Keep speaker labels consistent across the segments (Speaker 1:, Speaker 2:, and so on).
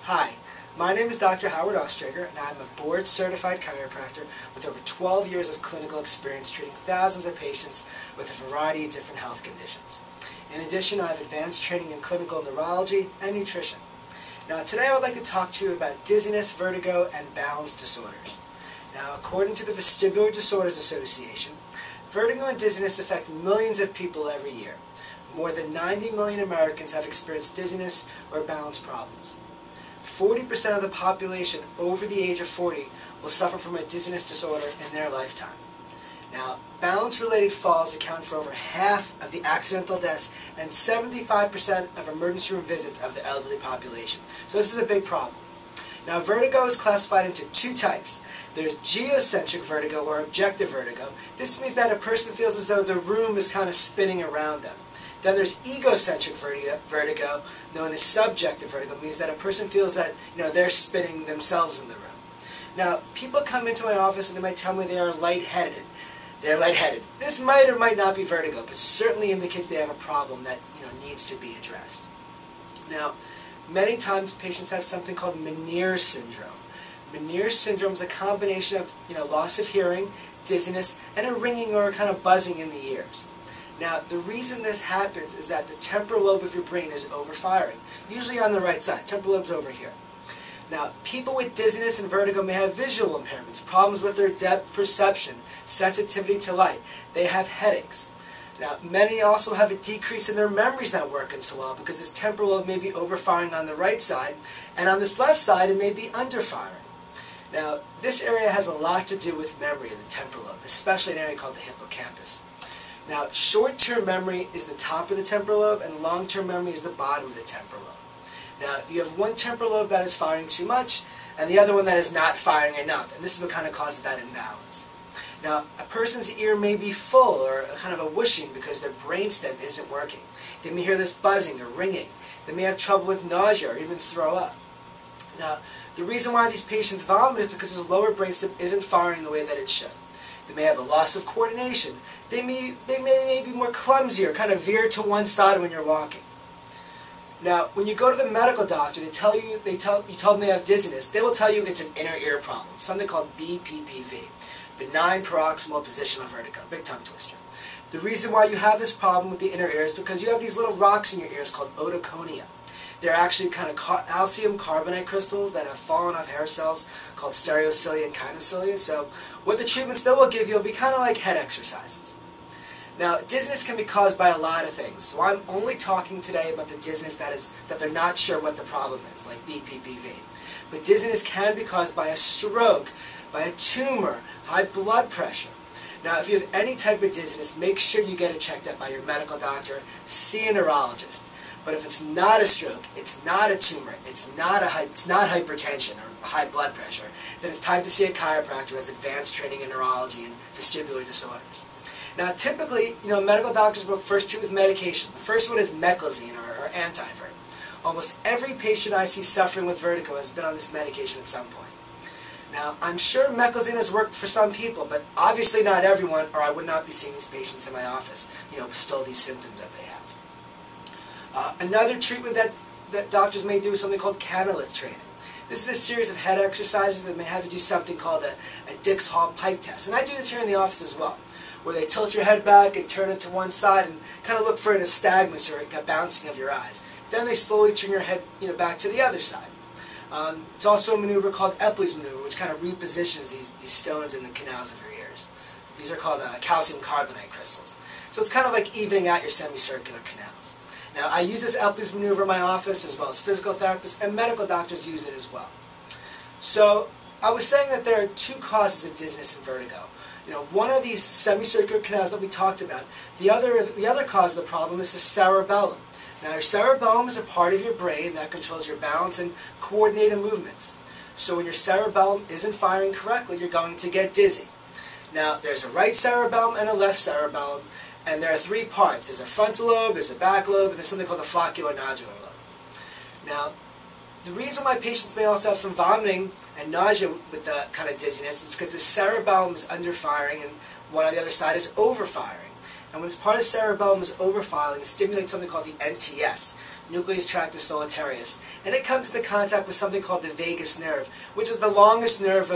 Speaker 1: Hi, my name is Dr. Howard Austrager, and I'm a board-certified chiropractor with over 12 years of clinical experience treating thousands of patients with a variety of different health conditions. In addition, I have advanced training in clinical neurology and nutrition. Now, today I would like to talk to you about dizziness, vertigo, and balance disorders. Now, according to the Vestibular Disorders Association, vertigo and dizziness affect millions of people every year. More than 90 million Americans have experienced dizziness or balance problems. 40% of the population over the age of 40 will suffer from a dizziness disorder in their lifetime. Now, balance-related falls account for over half of the accidental deaths and 75% of emergency room visits of the elderly population. So this is a big problem. Now, vertigo is classified into two types. There's geocentric vertigo or objective vertigo. This means that a person feels as though the room is kind of spinning around them. Then there's egocentric vertigo, known as subjective vertigo, means that a person feels that they're spinning themselves in the room. Now, people come into my office and they might tell me they are lightheaded. They're lightheaded. This might or might not be vertigo, but certainly indicates they have a problem that needs to be addressed. Now, many times patients have something called Meniere's syndrome. Meniere's syndrome is a combination of loss of hearing, dizziness, and a ringing or kind of buzzing in the ears. Now, the reason this happens is that the temporal lobe of your brain is overfiring, usually on the right side. Temporal lobe's over here. Now, people with dizziness and vertigo may have visual impairments, problems with their depth perception, sensitivity to light. They have headaches. Now, many also have a decrease in their memories not working so well because this temporal lobe may be overfiring on the right side, and on this left side it may be underfiring. Now, this area has a lot to do with memory in the temporal lobe, especially an area called the hippocampus. Now, short-term memory is the top of the temporal lobe, and long-term memory is the bottom of the temporal lobe. Now, you have one temporal lobe that is firing too much, and the other one that is not firing enough, and this is what kind of causes that imbalance. Now, a person's ear may be full, or kind of a whooshing, because their brainstem isn't working. They may hear this buzzing or ringing. They may have trouble with nausea or even throw up. Now, the reason why these patients vomit is because his lower brainstem isn't firing the way that it should. They may have a loss of coordination. They may be more clumsy or kind of veer to one side when you're walking. Now, when you go to the medical doctor, you tell them they have dizziness, they will tell you it's an inner ear problem, something called BPPV, benign paroxysmal positional vertigo, big tongue twister. The reason why you have this problem with the inner ear is because you have these little rocks in your ears called otoconia. They're actually kind of calcium carbonate crystals that have fallen off hair cells called stereocilia and kinocilia. So what the treatments they will give you will be kind of like head exercises. Now, dizziness can be caused by a lot of things. So I'm only talking today about the dizziness that they're not sure what the problem is, like BPPV. But dizziness can be caused by a stroke, by a tumor, high blood pressure. Now, if you have any type of dizziness, make sure you get it checked out by your medical doctor. See a neurologist. But if it's not a stroke, it's not a tumor, it's not hypertension or high blood pressure, then it's time to see a chiropractor who has advanced training in neurology and vestibular disorders. Now, typically, medical doctors will first treat with medication. The first one is meclizine or antivert. Almost every patient I see suffering with vertigo has been on this medication at some point. Now, I'm sure meclizine has worked for some people, but obviously not everyone, or I would not be seeing these patients in my office, with still these symptoms that they have. Another treatment that doctors may do is something called canalith training. This is a series of head exercises that may have you do something called a Dix Hall pike test. And I do this here in the office as well, where they tilt your head back and turn it to one side and kind of look for a nystagmus or a bouncing of your eyes. Then they slowly turn your head back to the other side. It's also a maneuver called Epley's maneuver, which kind of repositions these stones in the canals of your ears. These are called calcium carbonate crystals. So it's kind of like evening out your semicircular canals. Now, I use this Epley's maneuver in my office, as well as physical therapists, and medical doctors use it as well. So, I was saying that there are two causes of dizziness and vertigo. One are these semicircular canals that we talked about. The other cause of the problem is the cerebellum. Now, your cerebellum is a part of your brain that controls your balance and coordinated movements. So when your cerebellum isn't firing correctly, you're going to get dizzy. Now, there's a right cerebellum and a left cerebellum. And there are three parts. There's a frontal lobe, there's a back lobe, and there's something called the flocculonodular lobe. Now, the reason why patients may also have some vomiting and nausea with the kind of dizziness is because the cerebellum is underfiring and one on the other side is overfiring. And when this part of the cerebellum is overfiling, it stimulates something called the NTS, nucleus tractus solitarius, and it comes into contact with something called the vagus nerve, which is the longest nerve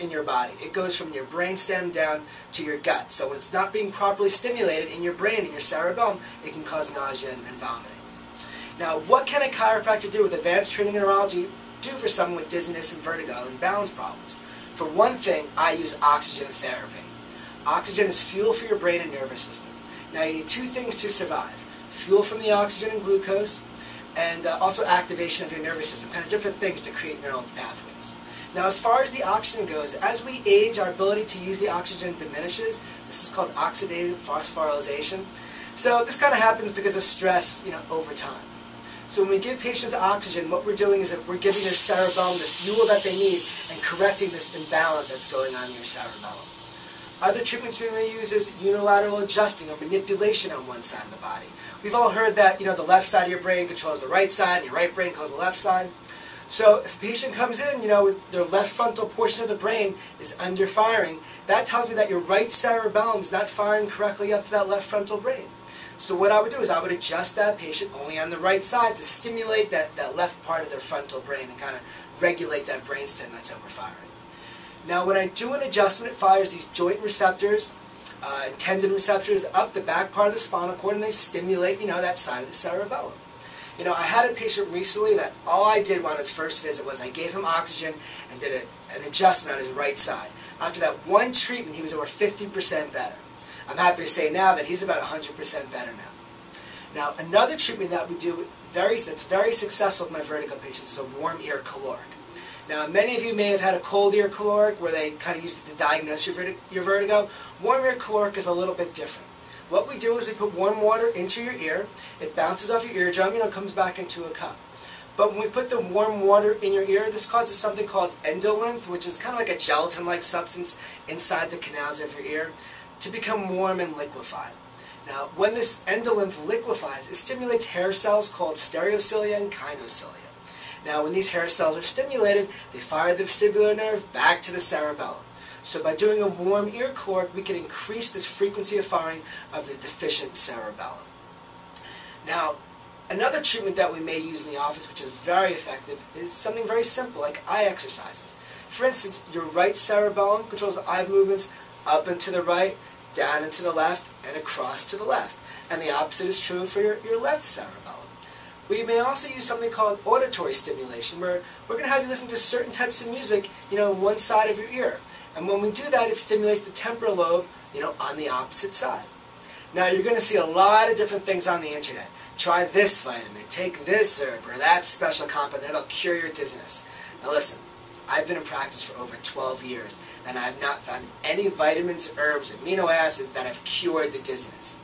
Speaker 1: in your body. It goes from your brainstem down to your gut. So when it's not being properly stimulated in your brain, in your cerebellum, it can cause nausea and vomiting. Now, what can a chiropractor do with advanced training in neurology do for someone with dizziness and vertigo and balance problems? For one thing, I use oxygen therapy. Oxygen is fuel for your brain and nervous system. Now, you need two things to survive: fuel from the oxygen and glucose, and also activation of your nervous system, kind of different things to create neural pathways. Now, as far as the oxygen goes, as we age, our ability to use the oxygen diminishes. This is called oxidative phosphorylation. So this kind of happens because of stress, over time. So when we give patients oxygen, what we're doing is that we're giving their cerebellum the fuel that they need and correcting this imbalance that's going on in your cerebellum. Other treatments we may use is unilateral adjusting or manipulation on one side of the body. We've all heard that, the left side of your brain controls the right side, and your right brain controls the left side. So if a patient comes in, with their left frontal portion of the brain is under firing, that tells me that your right cerebellum is not firing correctly up to that left frontal brain. So what I would do is I would adjust that patient only on the right side to stimulate that left part of their frontal brain and kind of regulate that brainstem that's overfiring. Now when I do an adjustment, it fires these joint receptors and tendon receptors up the back part of the spinal cord, and they stimulate, that side of the cerebellum. I had a patient recently that all I did on his first visit was I gave him oxygen and did an adjustment on his right side. After that one treatment, he was over 50% better. I'm happy to say now that he's about 100% better now. Now, another treatment that we do that's very successful with my vertigo patients is a warm ear caloric. Now, many of you may have had a cold ear caloric where they kind of used it to diagnose your vertigo. Warm ear caloric is a little bit different. What we do is we put warm water into your ear. It bounces off your eardrum, comes back into a cup. But when we put the warm water in your ear, this causes something called endolymph, which is kind of like a gelatin-like substance inside the canals of your ear, to become warm and liquefied. Now, when this endolymph liquefies, it stimulates hair cells called stereocilia and kinocilia. Now, when these hair cells are stimulated, they fire the vestibular nerve back to the cerebellum. So by doing a warm ear caloric, we can increase this frequency of firing of the deficient cerebellum. Now, another treatment that we may use in the office, which is very effective, is something very simple, like eye exercises. For instance, your right cerebellum controls the eye movements up and to the right, down and to the left, and across to the left. And the opposite is true for your left cerebellum. We may also use something called auditory stimulation, where we're going to have you listen to certain types of music, on one side of your ear. And when we do that, it stimulates the temporal lobe, on the opposite side. Now, you're going to see a lot of different things on the internet. Try this vitamin, take this herb, or that special compound that'll cure your dizziness. Now listen, I've been in practice for over 12 years, and I have not found any vitamins, herbs, amino acids that have cured the dizziness.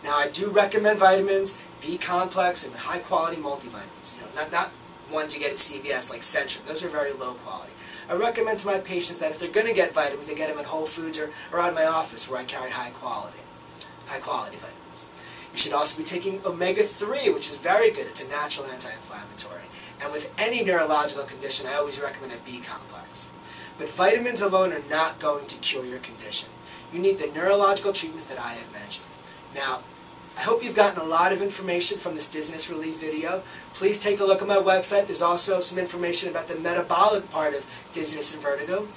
Speaker 1: Now, I do recommend vitamins, B-complex, and high-quality multivitamins. Not ones you get at CVS like Centrum. Those are very low quality. I recommend to my patients that if they're going to get vitamins, they get them at Whole Foods or out of my office where I carry high-quality vitamins. You should also be taking omega-3, which is very good. It's a natural anti-inflammatory. And with any neurological condition, I always recommend a B-complex. But vitamins alone are not going to cure your condition. You need the neurological treatments that I have mentioned. Now, I hope you've gotten a lot of information from this dizziness relief video. Please take a look at my website. There's also some information about the metabolic part of dizziness and vertigo.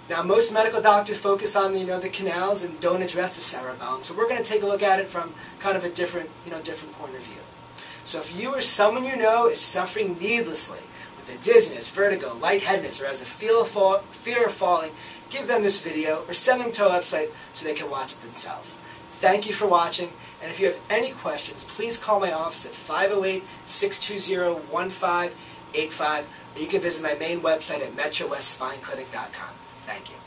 Speaker 1: Now, most medical doctors focus on the canals and don't address the cerebellum. So we're going to take a look at it from kind of a different point of view. So if you or someone you know is suffering needlessly with a dizziness, vertigo, lightheadedness, or has a fear of falling, give them this video or send them to our website so they can watch it themselves. Thank you for watching, and if you have any questions, please call my office at 508-620-1585, or you can visit my main website at MetrowestSpineClinic.com. Thank you.